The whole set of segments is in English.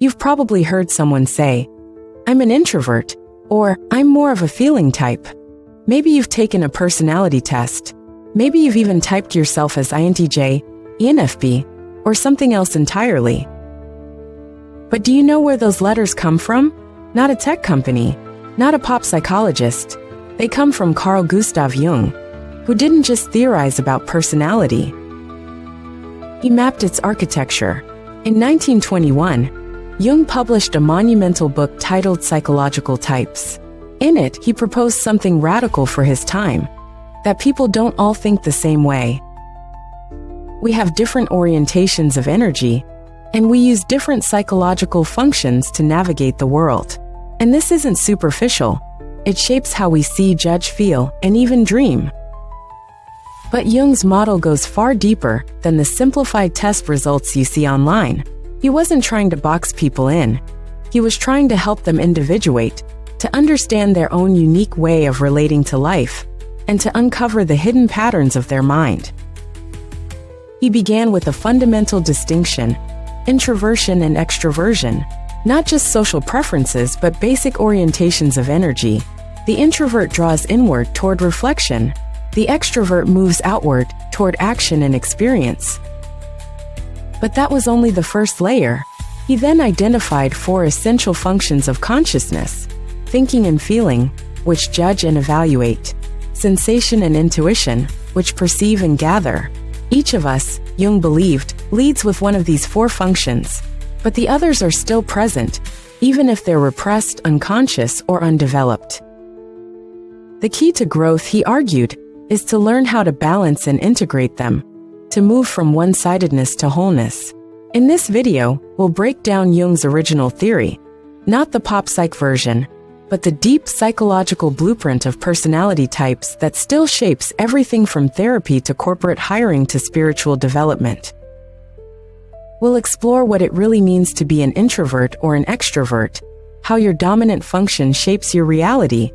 You've probably heard someone say, "I'm an introvert," or "I'm more of a feeling type." Maybe you've taken a personality test. Maybe you've even typed yourself as INTJ, ENFP, or something else entirely. But do you know where those letters come from? Not a tech company, not a pop psychologist. They come from Carl Gustav Jung, who didn't just theorize about personality. He mapped its architecture. In 1921, Jung published a monumental book titled Psychological Types. In it, he proposed something radical for his time, that people don't all think the same way. We have different orientations of energy, and we use different psychological functions to navigate the world. And this isn't superficial. It shapes how we see, judge, feel, and even dream. But Jung's model goes far deeper than the simplified test results you see online. He wasn't trying to box people in. He was trying to help them individuate, to understand their own unique way of relating to life, and to uncover the hidden patterns of their mind. He began with a fundamental distinction: introversion and extroversion. Not just social preferences, but basic orientations of energy. The introvert draws inward toward reflection. The extrovert moves outward toward action and experience. But that was only the first layer. He then identified 4 essential functions of consciousness: thinking and feeling, which judge and evaluate; sensation and intuition, which perceive and gather. Each of us, Jung believed, leads with one of these 4 functions, but the others are still present, even if they're repressed, unconscious, or undeveloped. The key to growth, he argued, is to learn how to balance and integrate them, to move from one-sidedness to wholeness. In this video, we'll break down Jung's original theory, not the pop psych version, but the deep psychological blueprint of personality types that still shapes everything from therapy to corporate hiring to spiritual development. We'll explore what it really means to be an introvert or an extrovert, how your dominant function shapes your reality,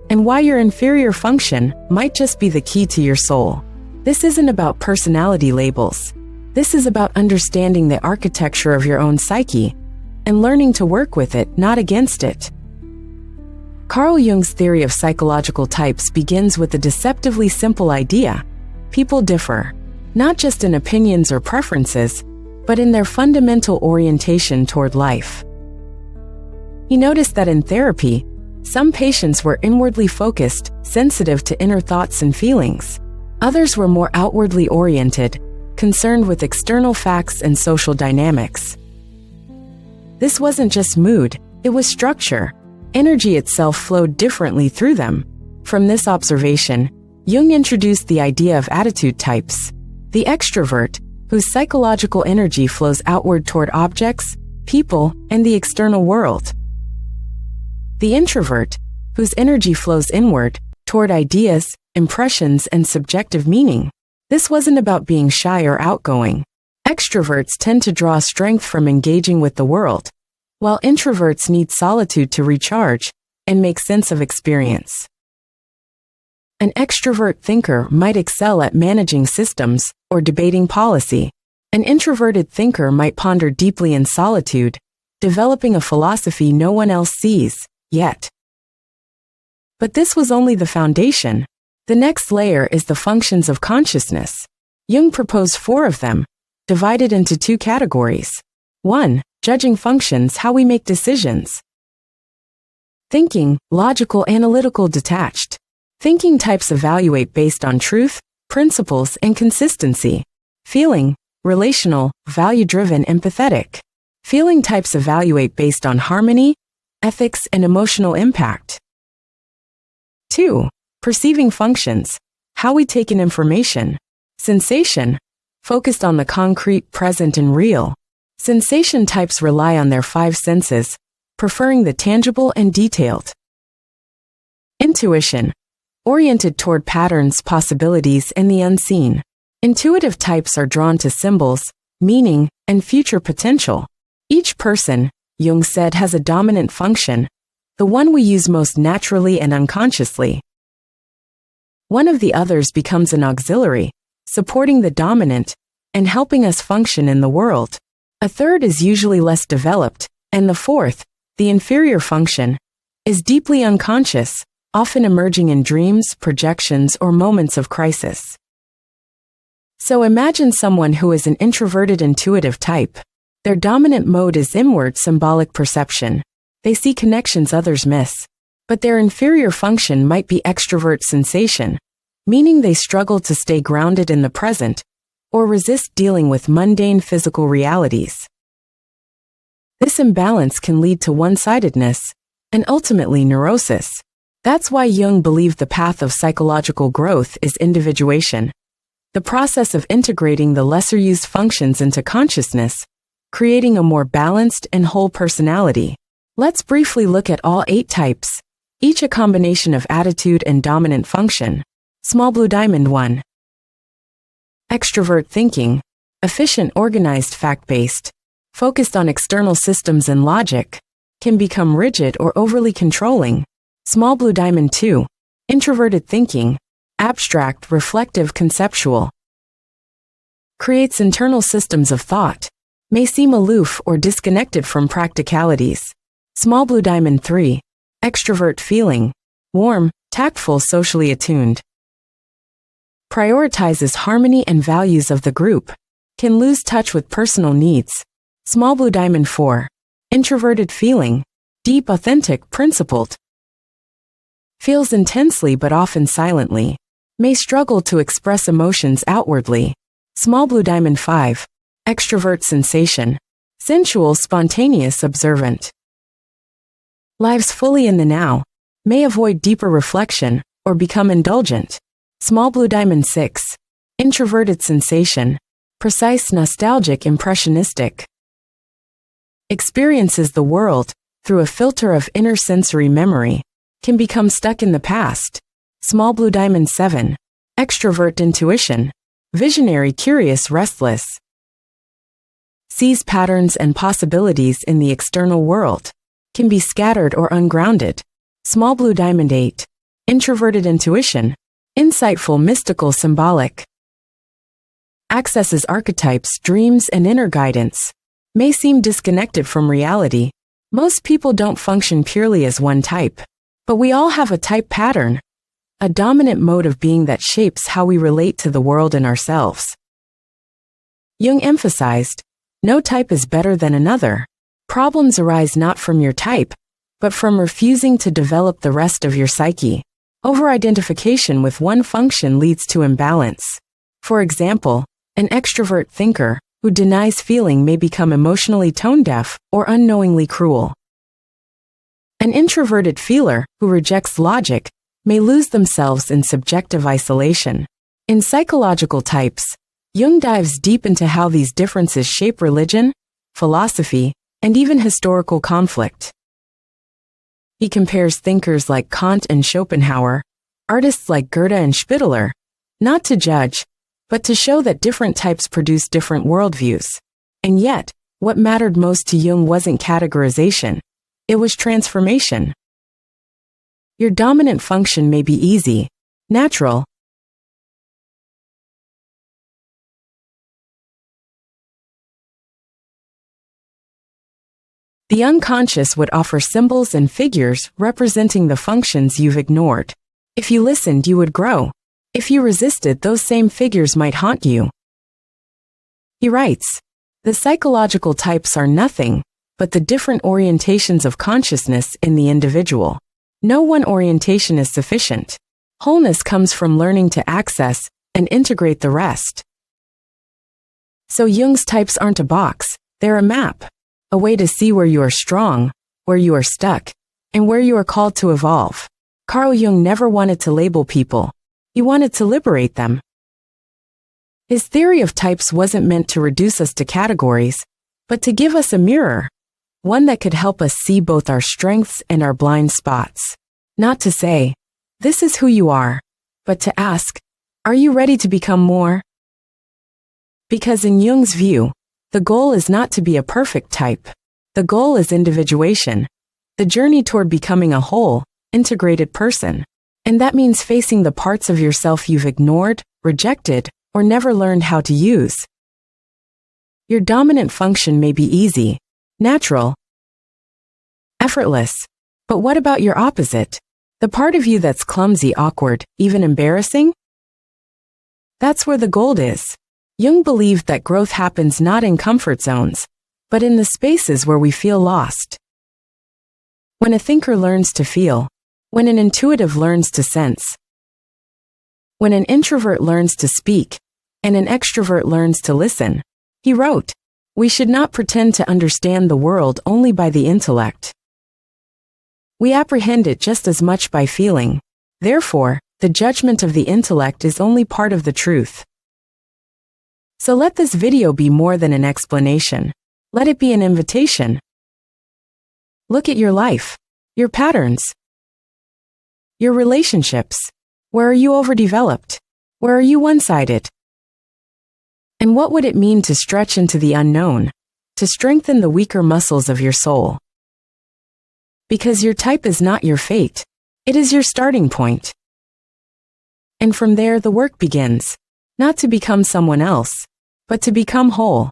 and why your inferior function might just be the key to your soul. This isn't about personality labels. This is about understanding the architecture of your own psyche and learning to work with it, not against it. Carl Jung's theory of psychological types begins with a deceptively simple idea: people differ, not just in opinions or preferences, but in their fundamental orientation toward life. He noticed that in therapy, some patients were inwardly focused, sensitive to inner thoughts and feelings. Others were more outwardly oriented, concerned with external facts and social dynamics. This wasn't just mood, it was structure. Energy itself flowed differently through them. From this observation, Jung introduced the idea of attitude types: the extrovert, whose psychological energy flows outward toward objects, people, and the external world. The introvert, whose energy flows inward, toward ideas, impressions, and subjective meaning. This wasn't about being shy or outgoing. Extroverts tend to draw strength from engaging with the world, while introverts need solitude to recharge and make sense of experience. An extrovert thinker might excel at managing systems or debating policy. An introverted thinker might ponder deeply in solitude, developing a philosophy no one else sees yet. But this was only the foundation. The next layer is the functions of consciousness. Jung proposed 4 of them, divided into 2 categories. 1. Judging functions, how we make decisions. Thinking, logical, analytical, detached. Thinking types evaluate based on truth, principles, and consistency. Feeling, relational, value-driven, empathetic. Feeling types evaluate based on harmony, ethics, and emotional impact. 2. Perceiving functions, how we take in information. Sensation, focused on the concrete, present, and real. Sensation types rely on their 5 senses, preferring the tangible and detailed. Intuition, oriented toward patterns, possibilities, and the unseen. Intuitive types are drawn to symbols, meaning, and future potential. Each person, Jung said, has a dominant function, the one we use most naturally and unconsciously. One of the others becomes an auxiliary, supporting the dominant and helping us function in the world. A third is usually less developed, And the fourth, the inferior function, is deeply unconscious, often emerging in dreams, projections, or moments of crisis. So imagine someone who is an introverted intuitive type. Their dominant mode is inward symbolic perception. They see connections others miss. But their inferior function might be extrovert sensation, meaning they struggle to stay grounded in the present, or resist dealing with mundane physical realities. This imbalance can lead to one-sidedness, and ultimately neurosis. That's why Jung believed the path of psychological growth is individuation, the process of integrating the lesser-used functions into consciousness, creating a more balanced and whole personality. Let's briefly look at all 8 types, each a combination of attitude and dominant function. Small blue diamond 1. Extrovert thinking, efficient, organized, fact-based, focused on external systems and logic, can become rigid or overly controlling. Small blue diamond 2. Introverted thinking, abstract, reflective, conceptual, creates internal systems of thought, may seem aloof or disconnected from practicalities. Small blue diamond 3. Extrovert feeling, warm, tactful, socially attuned, prioritizes harmony and values of the group, can lose touch with personal needs. Small blue diamond 4. Introverted feeling, deep, authentic, principled, feels intensely but often silently, may struggle to express emotions outwardly. Small blue diamond 5. Extrovert sensation, sensual, spontaneous, observant, lives fully in the now, may avoid deeper reflection, or become indulgent. Small blue diamond 6. Introverted sensation, precise, nostalgic, impressionistic, experiences the world through a filter of inner sensory memory, can become stuck in the past. Small blue diamond 7. Extrovert intuition, visionary, curious, restless, sees patterns and possibilities in the external world, can be scattered or ungrounded. Small blue diamond 8. Introverted intuition, insightful, mystical, symbolic, accesses archetypes, dreams, and inner guidance, may seem disconnected from reality. Most people don't function purely as one type, but we all have a type pattern, a dominant mode of being that shapes how we relate to the world and ourselves. Jung emphasized, no type is better than another. Problems arise not from your type, but from refusing to develop the rest of your psyche. Over-identification with one function leads to imbalance. For example, an extrovert thinker who denies feeling may become emotionally tone-deaf or unknowingly cruel. An introverted feeler who rejects logic may lose themselves in subjective isolation. In psychological types, Jung dives deep into how these differences shape religion, philosophy, and even historical conflict. He compares thinkers like Kant and Schopenhauer, artists like Goethe and Spitteler, not to judge, but to show that different types produce different worldviews. And yet, what mattered most to Jung wasn't categorization, it was transformation. Your dominant function may be easy, natural, the unconscious would offer symbols and figures representing the functions you've ignored. If you listened, you would grow. If you resisted, those same figures might haunt you. He writes, the psychological types are nothing but the different orientations of consciousness in the individual. No one orientation is sufficient. Wholeness comes from learning to access and integrate the rest. So Jung's types aren't a box, they're a map. A way to see where you are strong, where you are stuck, and where you are called to evolve. Carl Jung never wanted to label people. He wanted to liberate them. His theory of types wasn't meant to reduce us to categories, but to give us a mirror, one that could help us see both our strengths and our blind spots. Not to say, this is who you are, but to ask, are you ready to become more? Because in Jung's view, the goal is not to be a perfect type. The goal is individuation, the journey toward becoming a whole, integrated person. And that means facing the parts of yourself you've ignored, rejected, or never learned how to use. Your dominant function may be easy, natural, effortless. But what about your opposite? The part of you that's clumsy, awkward, even embarrassing? That's where the gold is. Jung believed that growth happens not in comfort zones, but in the spaces where we feel lost. When a thinker learns to feel, when an intuitive learns to sense, when an introvert learns to speak, and an extrovert learns to listen, he wrote, we should not pretend to understand the world only by the intellect. We apprehend it just as much by feeling. Therefore, the judgment of the intellect is only part of the truth. So let this video be more than an explanation. Let it be an invitation. Look at your life, your patterns, your relationships. Where are you overdeveloped? Where are you one-sided? And what would it mean to stretch into the unknown, to strengthen the weaker muscles of your soul? Because your type is not your fate. It is your starting point. And from there the work begins, not to become someone else, but to become whole.